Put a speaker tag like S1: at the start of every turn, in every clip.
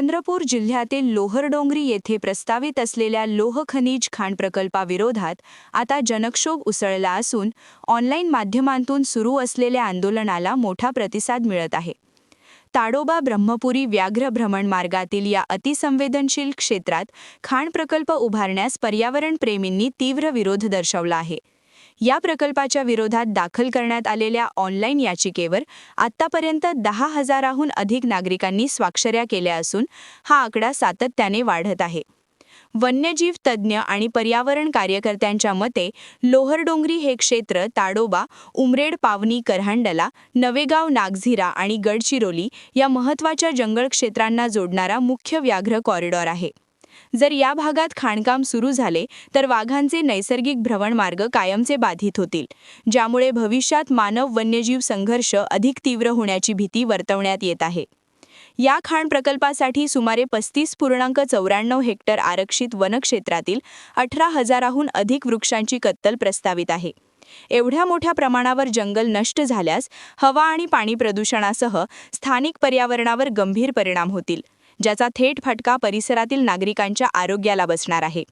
S1: चंद्रपूर जिल्ह्यातील लोहरडोंगरी येथे प्रस्तावित असलेल्या लोह खनिज खाण प्रकल्पाविरोधात आता जनक्षोभ उसळला असून ऑनलाईन माध्यमांतून सुरू असलेल्या आंदोलनाला मोठा प्रतिसाद मिळत आहे. ताडोबा ब्रह्मपुरी व्याघ्र भ्रमण मार्गातील या अतिसंवेदनशील क्षेत्रात खाण प्रकल्प उभारण्यास पर्यावरणप्रेमींनी तीव्र विरोध दर्शवला आहे. या प्रकल्पाच्या विरोधात दाखल करण्यात आलेल्या ऑनलाईन याचिकेवर आत्तापर्यंत 10,000हून अधिक नागरिकांनी स्वाक्षऱ्या केल्या असून हा आकडा सातत्याने वाढत आहे. वन्यजीव तज्ज्ञ आणि पर्यावरण कार्यकर्त्यांच्या मते लोहरडोंगरी हे क्षेत्र ताडोबा, उमरेड, पावनी, करहांडला, नवेगाव, नागझिरा आणि गडचिरोली या महत्त्वाच्या जंगल क्षेत्रांना जोडणारा मुख्य व्याघ्र कॉरिडॉर आहे. जर या भागात खाणकाम सुरू झाले तर वाघांचे नैसर्गिक भ्रमण मार्ग कायमचे बाधित होतील, ज्यामुळे भविष्यात मानव-वन्यजीव संघर्ष अधिक तीव्र होण्याची भीती वर्तवण्यात येत आहे. या खाण प्रकल्पासाठी सुमारे 35.94 हेक्टर आरक्षित वनक्षेत्रातील 18,000हून अधिक वृक्षांची कत्तल प्रस्तावित आहे. एवढ्या मोठ्या प्रमाणावर जंगल नष्ट झाल्यास हवा आणि पाणी प्रदूषणासह स्थानिक पर्यावरणावर गंभीर परिणाम होतील, ज्याचा थेट फटका परिसरातील नागरिकांच्या आरोग्याला बसणार आहे.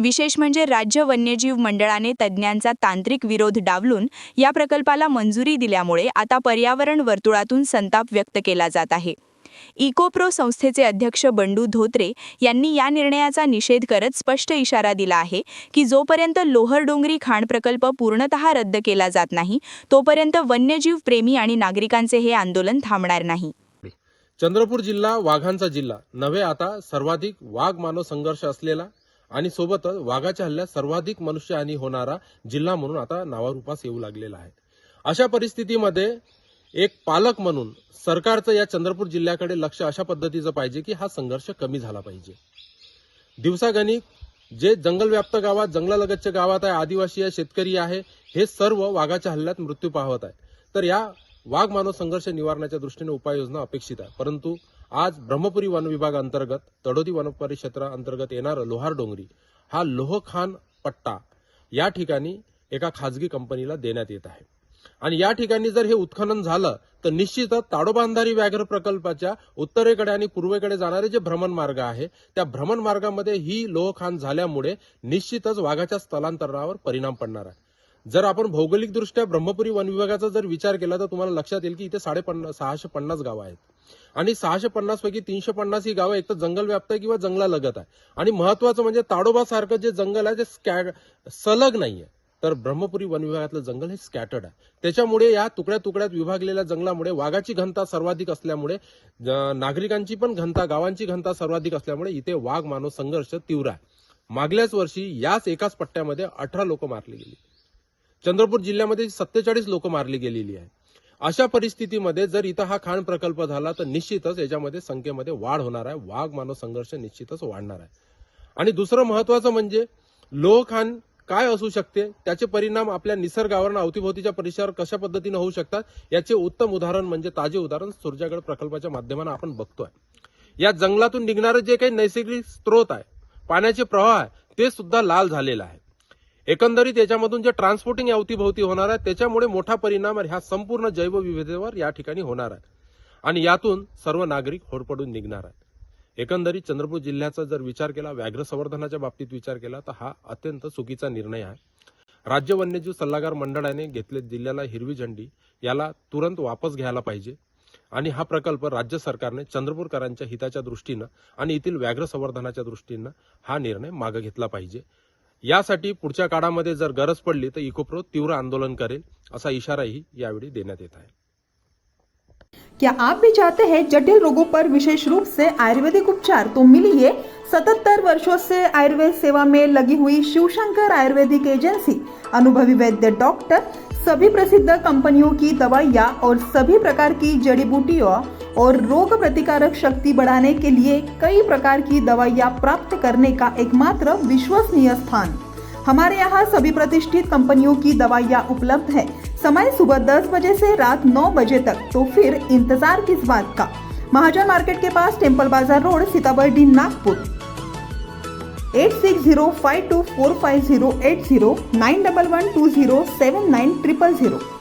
S1: विशेष म्हणजे राज्य वन्यजीव मंडळाने तज्ज्ञांचा तांत्रिक विरोध डावलून या प्रकल्पाला मंजुरी दिल्यामुळे आता पर्यावरण वर्तुळातून संताप व्यक्त केला जात आहे. इकोप्रो संस्थेचे अध्यक्ष बंडू धोत्रे यांनी या निर्णयाचा निषेध करत स्पष्ट इशारा दिला आहे की जोपर्यंत लोहरडोंगरी खाण प्रकल्प पूर्णतः रद्द केला जात नाही, तोपर्यंत वन्यजीव प्रेमी आणि नागरिकांचे हे आंदोलन थांबणार नाही.
S2: चंद्रपूर जिल्हा वाघांचा जिल्हा नव्हे, आता सर्वाधिक वाघ मानव संघर्ष असलेला आणि सोबतच वाघाच्या हल्ल्यात सर्वाधिक मनुष्यहानी होणारा जिल्हा म्हणून आता नावारूपास येऊ लागलेला आहे. अशा परिस्थितीमध्ये एक पालक म्हणून सरकारचं या चंद्रपूर जिल्ह्याकडे लक्ष अशा पद्धतीचं पाहिजे की हा संघर्ष कमी झाला पाहिजे. दिवसागणिक जे जंगलव्याप्त गावात, जंगलालगतच्या गावात आहे, आदिवासी आहे, शेतकरी आहे, हे सर्व वाघाच्या हल्ल्यात मृत्यू पावत आहे. तर या वाघ मानव संघर्ष निवारणाच्या दृष्टीने उपाययोजना अपेक्षित आहे. परंतु आज ब्रह्मपुरी वन विभाग अंतर्गत तडोदी वन परिक्षेत्रा अंतर्गत येणारं लोहारडोंगरी हा लोहखान पट्टा या ठिकाणी एका खाजगी कंपनीला देण्यात येत आहे. आणि या ठिकाणी जर हे उत्खनन झालं तर निश्चितच ताडोबा अंधारी व्याघ्र प्रकल्पाच्या उत्तरेकडे आणि पूर्वेकडे जाणारे जे भ्रमण मार्ग आहे, त्या भ्रमण मार्गामध्ये ही लोहखान झाल्यामुळे निश्चितच वाघाच्या स्थलांतरणावर परिणाम पडणार आहे. जर आपण भौगोलिकदृष्ट्या ब्रह्मपुरी वन विभागाचा जर विचार केला तर तुम्हाला लक्षात येईल की इथे 650 गावं आहेत आणि 650 पैकी 350 ही गावं एक तर जंगल व्याप्त आहे किंवा जंगलालगत आहे. आणि महत्वाचं म्हणजे ताडोबा सारखं जे जंगल आहे ते सलग नाहीये, तर ब्रह्मपुरी वन विभागातलं जंगल हे स्कॅटर्ड आहे. त्याच्यामुळे या तुकड्या तुकड्यात विभागलेल्या जंगलामुळे वाघाची घनता सर्वाधिक असल्यामुळे नागरिकांची पण घनता, गावांची घनता सर्वाधिक असल्यामुळे इथे वाघ मानव संघर्ष तीव्र आहे. मागल्याच वर्षी याच एकाच पट्ट्यामध्ये 18 लोक मारली गेली. चंद्रपूर जिल्ह्यामध्ये 47 लोक मारली गेलेली आहे. अशा परिस्थितीमध्ये जर इथं हा खाण प्रकल्प झाला तर निश्चितच याच्यामध्ये संख्येमध्ये वाढ होणार आहे. वाघ मानव संघर्ष निश्चितच वाढणार आहे. आणि दुसरं महत्वाचं म्हणजे लोहखान काय असू शकते, त्याचे परिणाम आपल्या निसर्गावर आणि अवतीभोवतीच्या परिसरावर कशा पद्धतीने होऊ शकतात, याचे उत्तम उदाहरण म्हणजे ताजे उदाहरण सुरजागड प्रकल्पाच्या माध्यमाने आपण बघतोय. या जंगलातून निघणारे जे काही नैसर्गिक स्त्रोत आहे, पाण्याचे प्रवाह आहे, ते सुद्धा लाल झालेला आहे. एकंदरीत याच्यामधून जे ट्रान्सपोर्टिंग अवतीभोवती होणार आहे त्याच्यामुळे मोठा परिणाम ह्या संपूर्ण जैवविविधतेवर या ठिकाणी होणार आहे आणि यातून सर्व नागरिक होरपळून निघणार आहे. एकंदरीत चंद्रपूर जिल्ह्याचा जर विचार केला, व्याघ्र संवर्धनाच्या बाबतीत विचार केला तर हा अत्यंत चुकीचा निर्णय आहे. राज्य वन्यजीव सल्लागार मंडळाने घेतले जिल्ह्याला हिरवी झेंडी याला तुरंत वापस घ्यायला पाहिजे आणि हा प्रकल्प राज्य सरकारने चंद्रपूरकरांच्या हिताच्या दृष्टीनं आणि येथील व्याघ्र संवर्धनाच्या दृष्टीनं हा निर्णय मागे घेतला पाहिजे. यासाठी पुढच्या काळामध्ये जर गरज पडली तर इकोप्रो तीव्र आंदोलन करेल असा इशाराही यावेळी देण्यात येत आहे.
S3: क्या आप भी चाहते हैं जटिल रोगों पर विशेष रूप से आयुर्वेदिक उपचार? तो मिलिए 77 वर्षों से आयुर्वेद सेवा में लगी हुई शिवशंकर आयुर्वेदिक एजेंसी, अनुभवी वैद्य डॉक्टर, सभी प्रसिद्ध कंपनियों की दवाइयाँ और सभी प्रकार की जड़ी बूटियों और रोग प्रतिकारक शक्ति बढ़ाने के लिए कई प्रकार की दवाइयाँ प्राप्त करने का एकमात्र विश्वसनीय स्थान. हमारे यहाँ सभी प्रतिष्ठित कंपनियों की दवाइयाँ उपलब्ध है. समय सुबह 10 बजे से रात 9 बजे तक. तो फिर इंतजार किस बात का? महाजन मार्केट के पास, टेम्पल बाजार रोड, सीताबर्डी, नागपुर. 8605245080 9112079000.